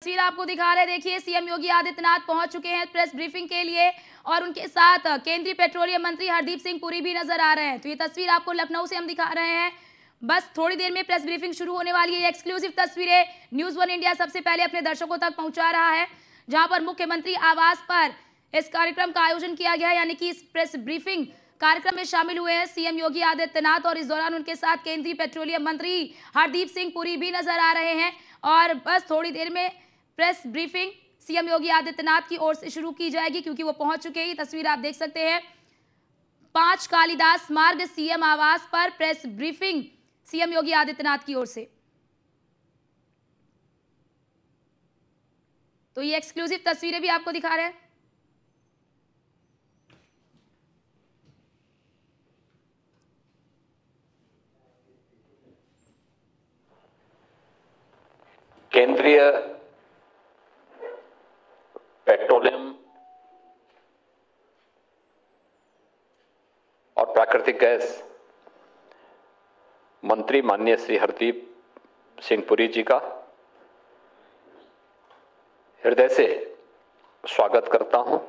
तस्वीर आपको दिखा रहे हैं। देखिए, सीएम योगी आदित्यनाथ पहुंच चुके हैं प्रेस ब्रीफिंग के लिए और उनके साथ केंद्रीय पेट्रोलियम मंत्री हरदीप सिंह पुरी भी नजर आ रहे हैं। तो ये तस्वीर आपको लखनऊ से हम दिखा रहे हैं। बस थोड़ी देर में प्रेस ब्रीफिंग शुरू होने वाली है। एक्सक्लूसिव तस्वीरें न्यूज़ वन इंडिया सबसे पहले अपने दर्शकों तक पहुंचा रहा है, जहां पर मुख्यमंत्री आवास पर इस कार्यक्रम का आयोजन किया गया है, यानी कि इस प्रेस ब्रीफिंग कार्यक्रम में शामिल हुए हैं सीएम योगी आदित्यनाथ और इस दौरान उनके साथ केंद्रीय पेट्रोलियम मंत्री हरदीप सिंह पुरी भी नजर आ रहे हैं। और बस थोड़ी देर में press briefing CM Yogi Adityanath की ओर से शुरू की जाएगी, क्योंकि वो पहुंच चुके हैं। तस्वीर आप देख सकते हैं, 5 कालिदास मार्ग सीएम आवास पर press briefing CM Yogi Adityanath की ओर से। तो ये एक्सक्लूसिव तस्वीरें भी आपको दिखा रहे हैं। केंद्रीय पेट्रोलियम और प्राकृतिक गैस मंत्री माननीय श्री हरदीप सिंह पुरी जी का हृदय से स्वागत करता हूं।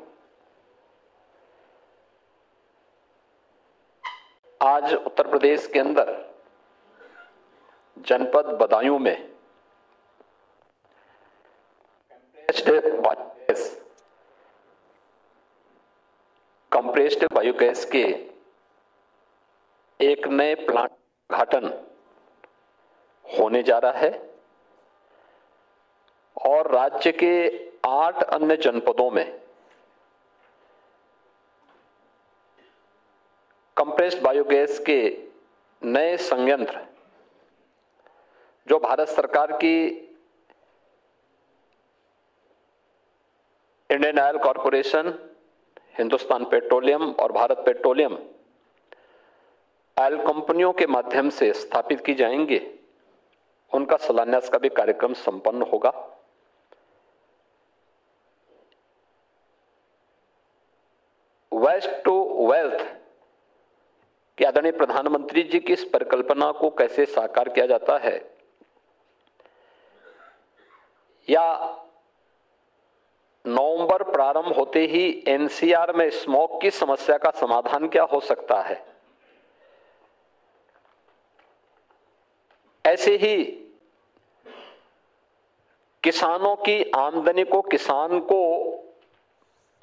आज उत्तर प्रदेश के अंदर जनपद बदायूं में कंप्रेस्ड बायोगैस के एक नए प्लांट उद्घाटन होने जा रहा है और राज्य के 8 अन्य जनपदों में कंप्रेस्ड बायोगैस के नए संयंत्र जो भारत सरकार की Indian oil corporation, Hindustan petroleum और भारत पेट्रोलियम ऑयल कंपनियों के माध्यम से स्थापित की जाएंगे, उनका शिलान्यास का भी कार्यक्रम संपन्न होगा। वेस्ट टू वेल्थ की आदरणीय प्रधानमंत्री जी की इस परिकल्पना को कैसे साकार किया जाता है, या नवंबर प्रारंभ होते ही एनसीआर में स्मॉग की समस्या का समाधान क्या हो सकता है, ऐसे ही किसानों की आमदनी को, किसान को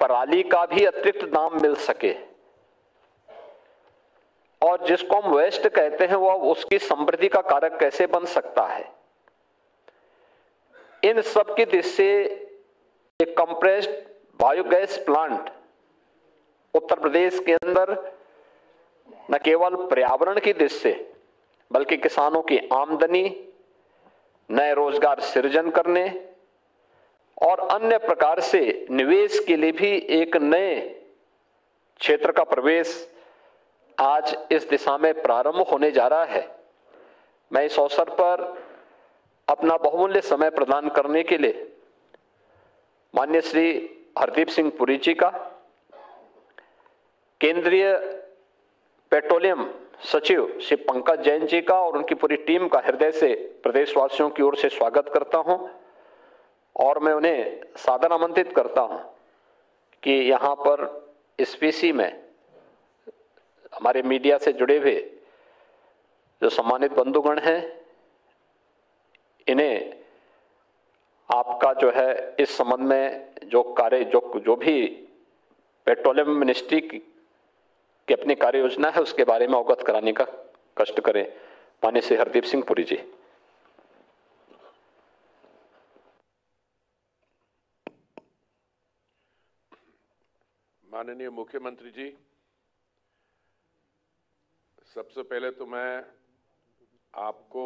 पराली का भी अतिरिक्त दाम मिल सके और जिसको हम वेस्ट कहते हैं वो उसकी समृद्धि का कारक कैसे बन सकता है, इन सब की दृष्टि से एक compressed biogas plant Uttar Pradesh के अंदर न केवल पर्यावरण की दृष्टि से बल्कि किसानों की आमदनी, नए रोजगार सृजन करने और अन्य प्रकार से निवेश के लिए भी एक नए क्षेत्र का प्रवेश आज इस दिशा में प्रारंभ होने जा रहा है। मैं इस अवसर पर अपना बहुमूल्य समय प्रदान करने के लिए माननीय श्री हरदीप सिंह पुरी जी का, केंद्रीय पेट्रोलियम सचिव श्री पंकज जैन जी का और उनकी पूरी टीम का हृदय से प्रदेशवासियों की ओर से स्वागत करता हूं और मैं उन्हें सादर आमंत्रित करता हूं कि यहां पर स्पीसी में हमारे मीडिया से जुड़े हुए जो सम्मानित बंधुगण हैं, इन्हें आपका जो है इस संबंध में जो कार्य जो भी पेट्रोलियम मिनिस्ट्री की अपनी कार्य योजना है उसके बारे में अवगत कराने का कष्ट करें। माननीय श्री हरदीप सिंह पुरी जी। माननीय मुख्यमंत्री जी, सबसे पहले तो मैं आपको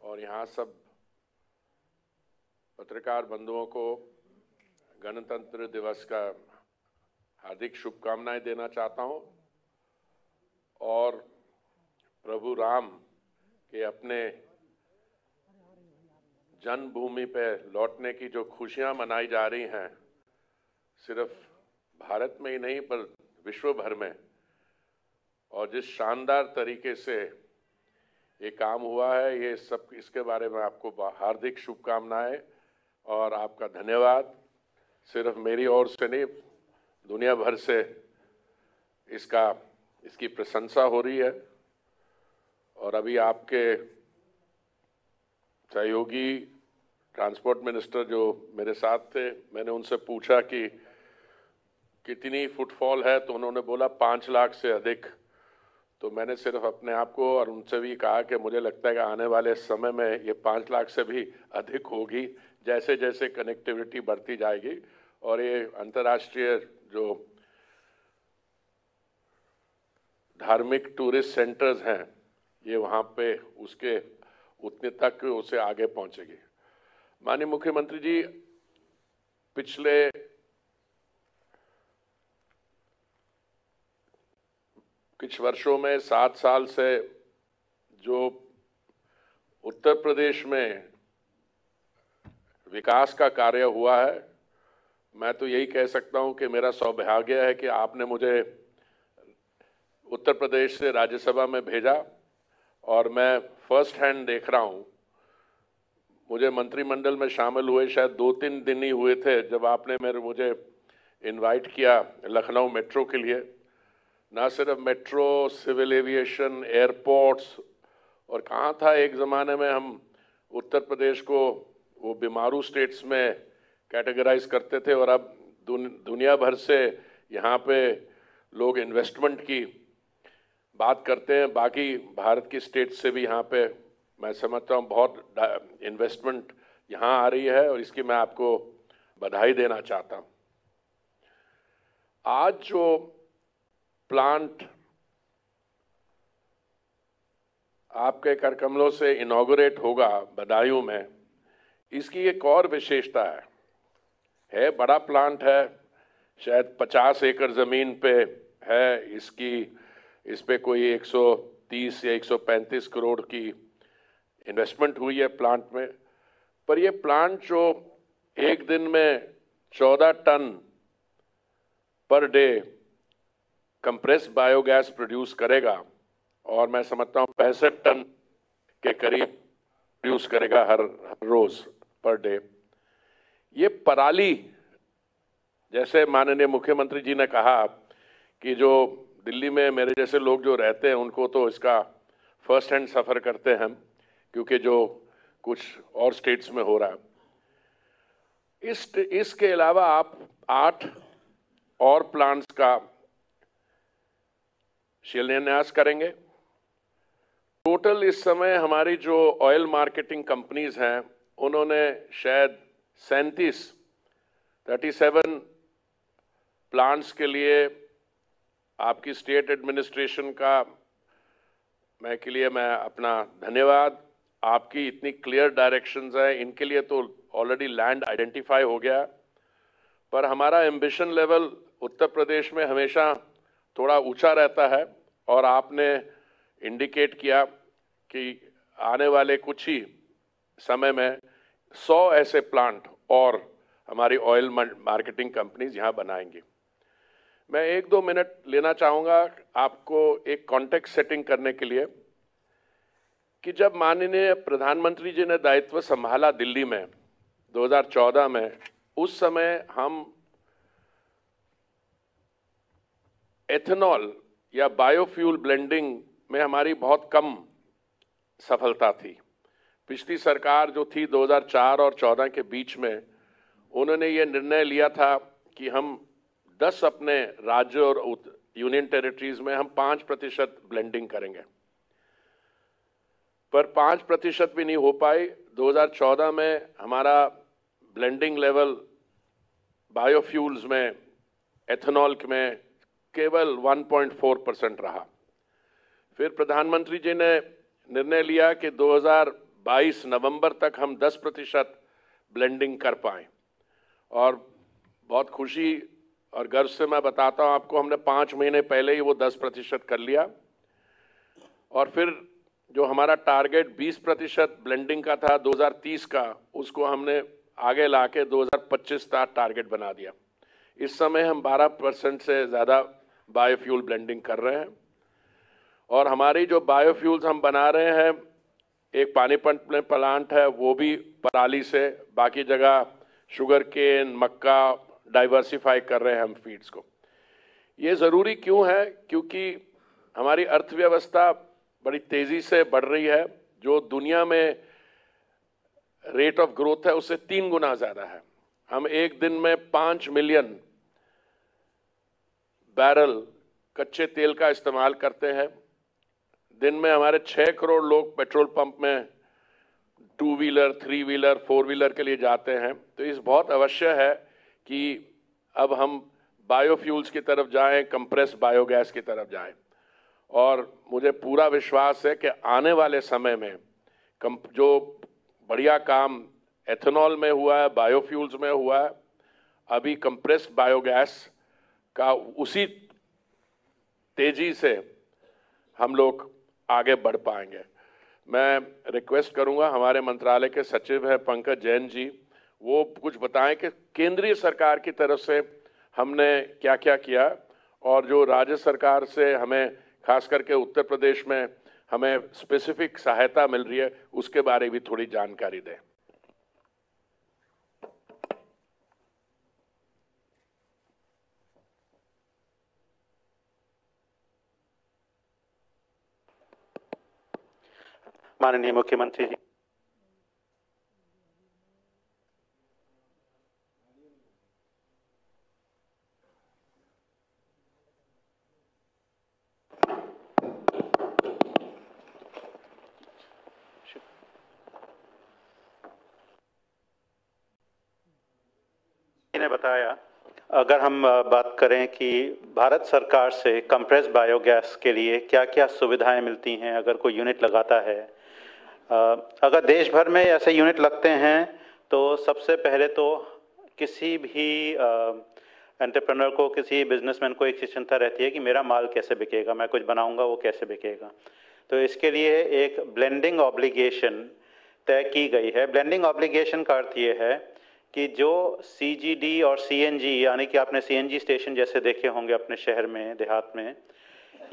और यहाँ सब पत्रकार बंधुओं को गणतंत्र दिवस का हार्दिक शुभकामनाएं देना चाहता हूं और प्रभु राम के अपने जन्मभूमि पे लौटने की जो खुशियां मनाई जा रही हैं, सिर्फ भारत में ही नहीं पर विश्व भर में, और जिस शानदार तरीके से ये काम हुआ है, ये सब इसके बारे में आपको हार्दिक शुभकामनाएं और आपका धन्यवाद। सिर्फ मेरी ओर से नहीं, दुनिया भर से इसकी प्रशंसा हो रही है। और अभी आपके सहयोगी ट्रांसपोर्ट मिनिस्टर जो मेरे साथ थे, मैंने उनसे पूछा कि कितनी फुटफॉल है, तो उन्होंने बोला 5 लाख से अधिक। तो मैंने सिर्फ अपने आप को और उनसे भी कहा कि मुझे लगता है कि आने वाले समय में ये 5 लाख से भी अधिक होगी, जैसे जैसे कनेक्टिविटी बढ़ती जाएगी। और ये अंतर्राष्ट्रीय जो धार्मिक टूरिस्ट सेंटर्स हैं, ये वहाँ पे उसके उतने तक उसे आगे पहुँचेगी। माननीय मुख्यमंत्री जी, पिछले कुछ वर्षों में 7 साल से जो उत्तर प्रदेश में विकास का कार्य हुआ है, मैं तो यही कह सकता हूं कि मेरा सौभाग्य है कि आपने मुझे उत्तर प्रदेश से राज्यसभा में भेजा और मैं फर्स्ट हैंड देख रहा हूं। मुझे मंत्रिमंडल में शामिल हुए शायद 2-3 दिन ही हुए थे जब आपने मुझे इनवाइट किया लखनऊ मेट्रो के लिए। ना सिर्फ मेट्रो, सिविल एविएशन, एयरपोर्ट्स, और कहाँ था एक ज़माने में हम उत्तर प्रदेश को वो बीमारू स्टेट्स में कैटेगराइज करते थे, और अब दुनिया भर से यहाँ पे लोग इन्वेस्टमेंट की बात करते हैं। बाकी भारत की स्टेट से भी यहाँ पे मैं समझता हूँ बहुत इन्वेस्टमेंट यहाँ आ रही है, और इसकी मैं आपको बधाई देना चाहता हूँ। आज जो प्लांट आपके कर कमलों से इनॉग्रेट होगा बदायूं में, इसकी एक और विशेषता है बड़ा प्लांट है, शायद 50 एकड़ जमीन पे है। इस पे कोई 130 या 135 करोड़ की इन्वेस्टमेंट हुई है प्लांट में। पर ये प्लांट जो एक दिन में 14 ton per day compress biogas produce करेगा, और मैं समझता हूँ 65 टन के करीब प्रोड्यूस करेगा हर रोज पर डे। ये पराली, जैसे माननीय मुख्यमंत्री जी ने कहा कि जो दिल्ली में मेरे जैसे लोग जो रहते हैं उनको तो इसका फर्स्ट हैंड सफर करते हैं, क्योंकि जो कुछ और स्टेट्स में हो रहा है। इसके अलावा आप 8 और प्लांट्स का शिलान्यास करेंगे। टोटल इस समय हमारी जो ऑयल मार्केटिंग कंपनीज हैं, उन्होंने शायद 37 प्लांट्स के लिए आपकी स्टेट एडमिनिस्ट्रेशन का मैं अपना धन्यवाद। आपकी इतनी क्लियर डायरेक्शंस हैं, इनके लिए तो ऑलरेडी लैंड आइडेंटिफाई हो गया, पर हमारा एम्बिशन लेवल उत्तर प्रदेश में हमेशा थोड़ा ऊंचा रहता है, और आपने इंडिकेट किया कि आने वाले कुछ ही समय में 100 ऐसे प्लांट और हमारी ऑयल मार्केटिंग कंपनीज यहाँ बनाएंगी। मैं 1-2 मिनट लेना चाहूँगा आपको एक कॉन्टेक्स्ट सेटिंग करने के लिए कि जब माननीय प्रधानमंत्री जी ने दायित्व संभाला दिल्ली में 2014 में, उस समय हम एथेनॉल या बायोफ्यूल ब्लेंडिंग में हमारी बहुत कम सफलता थी। पिछली सरकार जो थी 2004 और 14 के बीच में, उन्होंने ये निर्णय लिया था कि हम 10 अपने राज्यों और यूनियन टेरिटरीज में हम 5% ब्लेंडिंग करेंगे, पर 5% भी नहीं हो पाई। 2014 में हमारा ब्लेंडिंग लेवल बायोफ्यूल्स में, एथेनॉल में केवल 1.4% रहा। फिर प्रधानमंत्री जी ने निर्णय लिया कि 2022 नवंबर तक हम 10% ब्लेंडिंग कर पाएं, और बहुत खुशी और गर्व से मैं बताता हूं आपको, हमने 5 महीने पहले ही वो 10% कर लिया। और फिर जो हमारा टारगेट 20% ब्लेंडिंग का था 2030 का, उसको हमने आगे लाके 2025 का टारगेट बना दिया। इस समय हम 12% से ज़्यादा बायोफ्यूल ब्लेंडिंग कर रहे हैं, और हमारी जो बायोफ्यूल्स हम बना रहे हैं एक पानीपत में प्लांट है, वो भी पराली से, बाकी जगह शुगर केन, मक्का डाइवर्सिफाई कर रहे हैं हम फीड्स को। ये ज़रूरी क्यों है? क्योंकि हमारी अर्थव्यवस्था बड़ी तेज़ी से बढ़ रही है। जो दुनिया में रेट ऑफ ग्रोथ है उससे 3 गुना ज़्यादा है। हम एक दिन में 5 मिलियन बैरल कच्चे तेल का इस्तेमाल करते हैं। दिन में हमारे 6 करोड़ लोग पेट्रोल पंप में 2 व्हीलर, 3 व्हीलर, 4 व्हीलर के लिए जाते हैं। तो इस बहुत अवश्य है कि अब हम बायोफ्यूल्स की तरफ जाएं, कंप्रेस बायोगैस की तरफ जाएं। और मुझे पूरा विश्वास है कि आने वाले समय में जो बढ़िया काम एथेनॉल में हुआ है, बायोफ्यूल्स में हुआ है, अभी कंप्रेस्ड बायोगैस का उसी तेजी से हम लोग आगे बढ़ पाएंगे। मैं रिक्वेस्ट करूंगा, हमारे मंत्रालय के सचिव है पंकज जैन जी, वो कुछ बताएं कि केंद्रीय सरकार की तरफ से हमने क्या क्या किया और जो राज्य सरकार से हमें खास करके उत्तर प्रदेश में हमें स्पेसिफिक सहायता मिल रही है, उसके बारे में भी थोड़ी जानकारी दें। माननीय मुख्यमंत्री जी। ने बताया, अगर हम बात करें कि भारत सरकार से कंप्रेस बायोगैस के लिए क्या क्या सुविधाएं मिलती हैं अगर कोई यूनिट लगाता है। अगर देश भर में ऐसे यूनिट लगते हैं तो सबसे पहले तो किसी भी एंटरप्रेन्योर को, किसी बिजनेसमैन को एक चिंता रहती है कि मेरा माल कैसे बिकेगा, मैं कुछ बनाऊंगा वो कैसे बिकेगा। तो इसके लिए एक ब्लेंडिंग ऑब्लिगेशन तय की गई है। ब्लेंडिंग ऑब्लिगेशन का अर्थ ये है कि जो CGD और CNG, यानी कि आपने CNG स्टेशन जैसे देखे होंगे अपने शहर में, देहात में,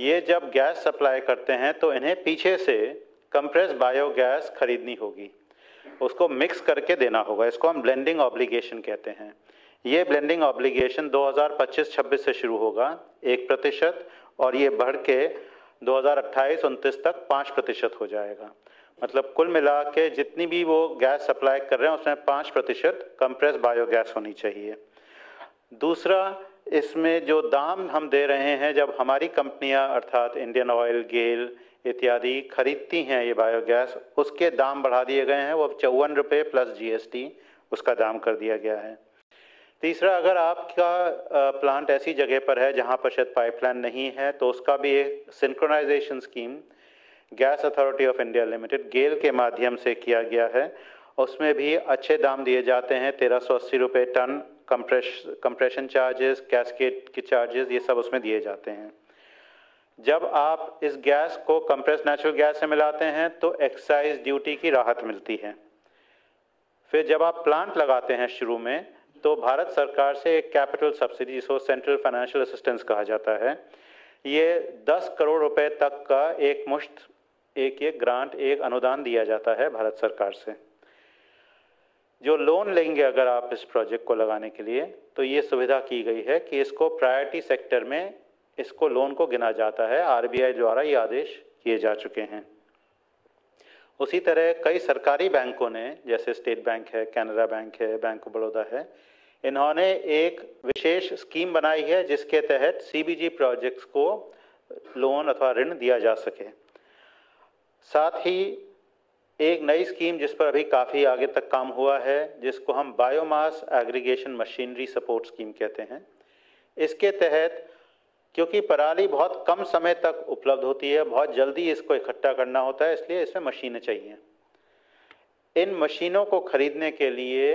ये जब गैस सप्लाई करते हैं तो इन्हें पीछे से कंप्रेस बायोगैस खरीदनी होगी, उसको मिक्स करके देना होगा। इसको हम ब्लेंडिंग ऑब्लिगेशन कहते हैं। ये ब्लेंडिंग ऑब्लिगेशन 2025-26 से शुरू होगा 1%, और ये बढ़ के 2028-29 तक 5% हो जाएगा। मतलब कुल मिला के जितनी भी वो गैस सप्लाई कर रहे हैं उसमें 5% कंप्रेस बायोगैस होनी चाहिए। दूसरा, इसमें जो दाम हम दे रहे हैं, जब हमारी कंपनियां अर्थात इंडियन ऑयल, गेल इत्यादि खरीदती हैं ये बायोगैस, उसके दाम बढ़ा दिए गए हैं। वो 54 रुपये प्लस GST उसका दाम कर दिया गया है। तीसरा, अगर आपका प्लांट ऐसी जगह पर है जहां पर शायद पाइपलाइन नहीं है तो उसका भी एक synchronization scheme Gas Authority of India Limited GAIL के माध्यम से किया गया है। उसमें भी अच्छे दाम दिए जाते हैं, 1380 रुपये टन। कंप्रेशन चार्जेस, कैस्केड के चार्जेस, ये सब उसमें दिए जाते हैं। जब आप इस गैस को कंप्रेस नेचुरल गैस से मिलाते हैं तो एक्साइज ड्यूटी की राहत मिलती है। फिर जब आप प्लांट लगाते हैं शुरू में, तो भारत सरकार से एक कैपिटल सब्सिडी, जिसको सेंट्रल फाइनेंशियल असिस्टेंस कहा जाता है, ये 10 करोड़ रुपए तक का एक मुश्त एक ग्रांट, एक अनुदान दिया जाता है भारत सरकार से। जो लोन लेंगे अगर आप इस प्रोजेक्ट को लगाने के लिए, तो ये सुविधा की गई है कि इसको प्रायोरिटी सेक्टर में इसको लोन को गिना जाता है। RBI द्वारा ये आदेश किए जा चुके हैं। उसी तरह कई सरकारी बैंकों ने, जैसे स्टेट बैंक है, कैनरा बैंक है, बैंक ऑफ बड़ौदा है, इन्होंने एक विशेष स्कीम बनाई है जिसके तहत CBG प्रोजेक्ट्स को लोन अथवा ऋण दिया जा सके। साथ ही एक नई स्कीम जिस पर अभी काफ़ी आगे तक काम हुआ है, जिसको हम biomass aggregation machinery support scheme कहते हैं। इसके तहत, क्योंकि पराली बहुत कम समय तक उपलब्ध होती है, बहुत जल्दी इसको इकट्ठा करना होता है, इसलिए इसमें मशीनें चाहिए। इन मशीनों को खरीदने के लिए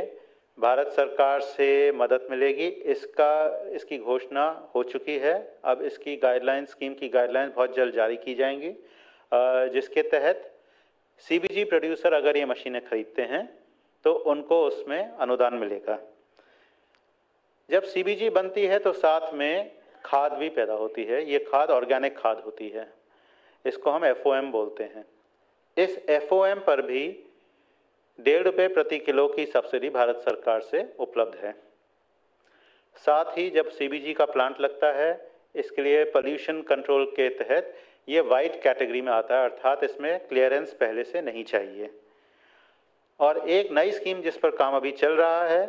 भारत सरकार से मदद मिलेगी। इसकी घोषणा हो चुकी है। अब इसकी गाइडलाइन, स्कीम की गाइडलाइन बहुत जल्द जारी की जाएंगी, जिसके तहत CBG प्रोड्यूसर अगर ये मशीनें खरीदते हैं तो उनको उसमें अनुदान मिलेगा। जब CBG बनती है तो साथ में खाद भी पैदा होती है। ये खाद ऑर्गेनिक खाद होती है, इसको हम FOM बोलते हैं। इस FOM पर भी 1.5 रुपये प्रति किलो की सब्सिडी भारत सरकार से उपलब्ध है। साथ ही जब CBG का प्लांट लगता है, इसके लिए पोल्यूशन कंट्रोल के तहत ये वाइट कैटेगरी में आता है, अर्थात इसमें क्लियरेंस पहले से नहीं चाहिए। और एक नई स्कीम जिस पर काम अभी चल रहा है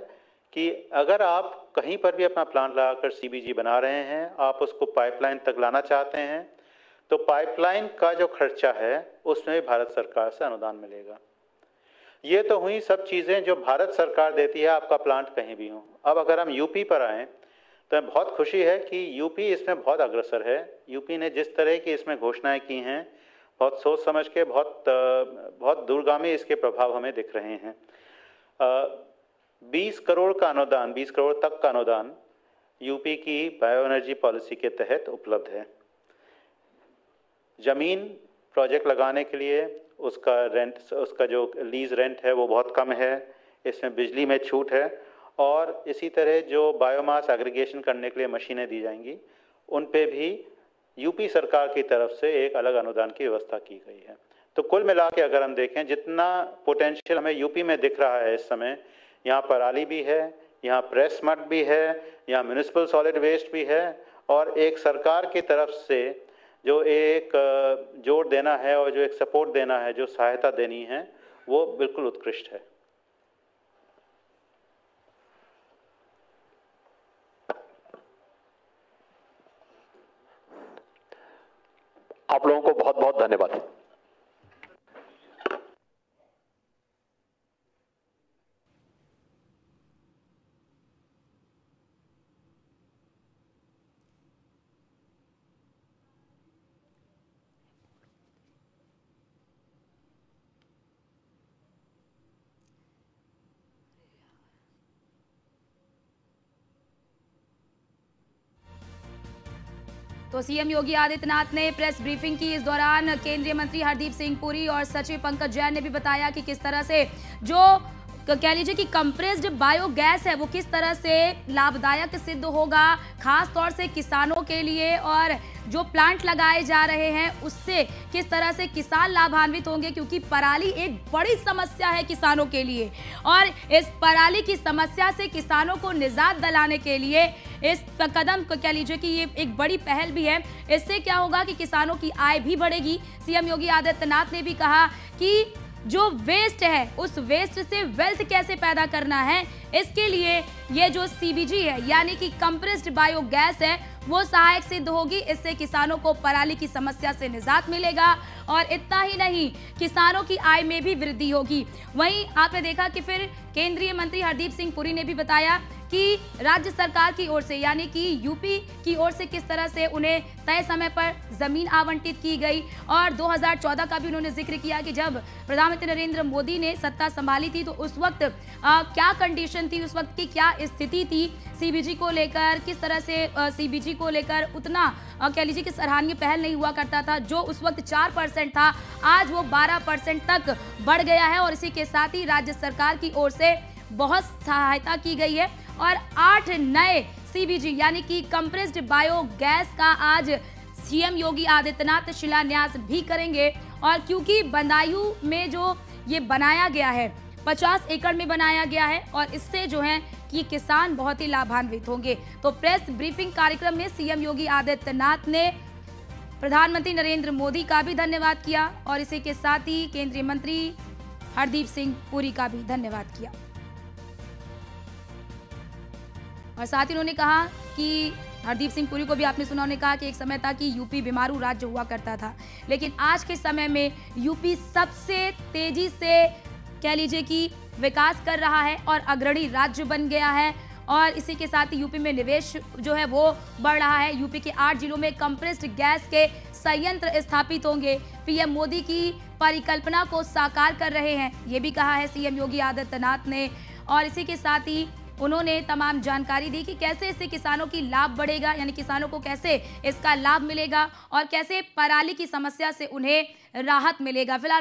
कि अगर आप कहीं पर भी अपना प्लांट लगाकर CBG बना रहे हैं, आप उसको पाइपलाइन तक लाना चाहते हैं, तो पाइपलाइन का जो खर्चा है उसमें भी भारत सरकार से अनुदान मिलेगा। ये तो हुई सब चीज़ें जो भारत सरकार देती है, आपका प्लांट कहीं भी हो। अब अगर हम यूपी पर आएँ तो बहुत खुशी है कि यूपी इसमें बहुत अग्रसर है। यूपी ने जिस तरह की इसमें घोषणाएं की हैं, बहुत सोच समझ के, बहुत दूरगामी इसके प्रभाव हमें दिख रहे हैं। 20 करोड़ का अनुदान, 20 करोड़ तक का अनुदान यूपी की बायो एनर्जी पॉलिसी के तहत उपलब्ध है। जमीन प्रोजेक्ट लगाने के लिए उसका रेंट, उसका जो लीज रेंट है वो बहुत कम है। इसमें बिजली में छूट है और इसी तरह जो बायोमास एग्रीगेशन करने के लिए मशीनें दी जाएंगी, उन पे भी यूपी सरकार की तरफ से एक अलग अनुदान की व्यवस्था की गई है। तो कुल मिला के अगर हम देखें, जितना पोटेंशियल हमें यूपी में दिख रहा है इस समय, यहाँ पराली भी है, यहाँ प्रेस मड भी है, यहाँ म्यूनिसिपल सॉलिड वेस्ट भी है, और एक सरकार की तरफ से जो एक जोर देना है और जो एक सपोर्ट देना है, जो सहायता देनी है, वो बिल्कुल उत्कृष्ट है। आप लोगों को बहुत बहुत धन्यवाद। तो सीएम योगी आदित्यनाथ ने प्रेस ब्रीफिंग की। इस दौरान केंद्रीय मंत्री हरदीप सिंह पुरी और सचिव पंकज जैन ने भी बताया कि किस तरह से जो कह लीजिए कि कंप्रेस्ड बायोगैस है वो किस तरह से लाभदायक सिद्ध होगा, खास तौर से किसानों के लिए, और जो प्लांट लगाए जा रहे हैं उससे किस तरह से किसान लाभान्वित होंगे, क्योंकि पराली एक बड़ी समस्या है किसानों के लिए। और इस पराली की समस्या से किसानों को निजात दिलाने के लिए इस कदम को कह लीजिए कि ये एक बड़ी पहल भी है। इससे क्या होगा कि किसानों की आय भी बढ़ेगी। सीएम योगी आदित्यनाथ ने भी कहा कि जो वेस्ट है उस वेस्ट से वेल्थ कैसे पैदा करना है, इसके लिए ये जो CBG है यानी कि कंप्रेस्ड बायोगैस है वो सहायक सिद्ध होगी। इससे किसानों को पराली की समस्या से निजात मिलेगा और इतना ही नहीं, किसानों की आय में भी वृद्धि होगी। वहीं आपने देखा कि फिर केंद्रीय मंत्री हरदीप सिंह पुरी ने भी बताया कि राज्य सरकार की ओर से यानी कि यूपी की ओर से किस तरह से उन्हें तय समय पर जमीन आवंटित की गई। और 2014 का भी उन्होंने जिक्र किया कि जब प्रधानमंत्री नरेंद्र मोदी ने सत्ता संभाली थी तो उस वक्त क्या कंडीशन थी, उस वक्त की क्या स्थिति थी CBG को लेकर, किस तरह से CBG को लेकर उतना कह लीजिए कि सराहनीय पहल नहीं हुआ करता था। जो उस वक्त 4% था, आज वो 12% तक बढ़ गया है। और इसी के साथ ही राज्य सरकार की ओर से बहुत सहायता की गई है और 8 नए CBG यानी कि कंप्रेस्ड बायोगैस का आज सीएम योगी आदित्यनाथ शिलान्यास भी करेंगे। और क्योंकि बदायूं में जो ये बनाया गया है 50 एकड़ में बनाया गया है और इससे जो है कि किसान बहुत ही लाभान्वित होंगे। तो प्रेस ब्रीफिंग कार्यक्रम में सीएम योगी आदित्यनाथ ने प्रधानमंत्री नरेंद्र मोदी का भी धन्यवाद किया और इसी के साथ ही केंद्रीय मंत्री हरदीप सिंह पुरी का भी धन्यवाद किया। और साथ ही उन्होंने कहा कि हरदीप सिंह पुरी को भी आपने सुना, उन्होंने कहा कि एक समय था कि यूपी बीमारू राज्य हुआ करता था, लेकिन आज के समय में यूपी सबसे तेजी से कह लीजिए कि विकास कर रहा है और अग्रणी राज्य बन गया है। और इसी के साथ ही यूपी में निवेश जो है वो बढ़ रहा है। यूपी के 8 जिलों में कंप्रेस्ड गैस के संयंत्र स्थापित होंगे। पीएम मोदी की परिकल्पना को साकार कर रहे हैं, ये भी कहा है सीएम योगी आदित्यनाथ ने। और इसी के साथ ही उन्होंने तमाम जानकारी दी कि कैसे इससे किसानों की लाभ बढ़ेगा, यानी किसानों को कैसे इसका लाभ मिलेगा और कैसे पराली की समस्या से उन्हें राहत मिलेगा। फिलहाल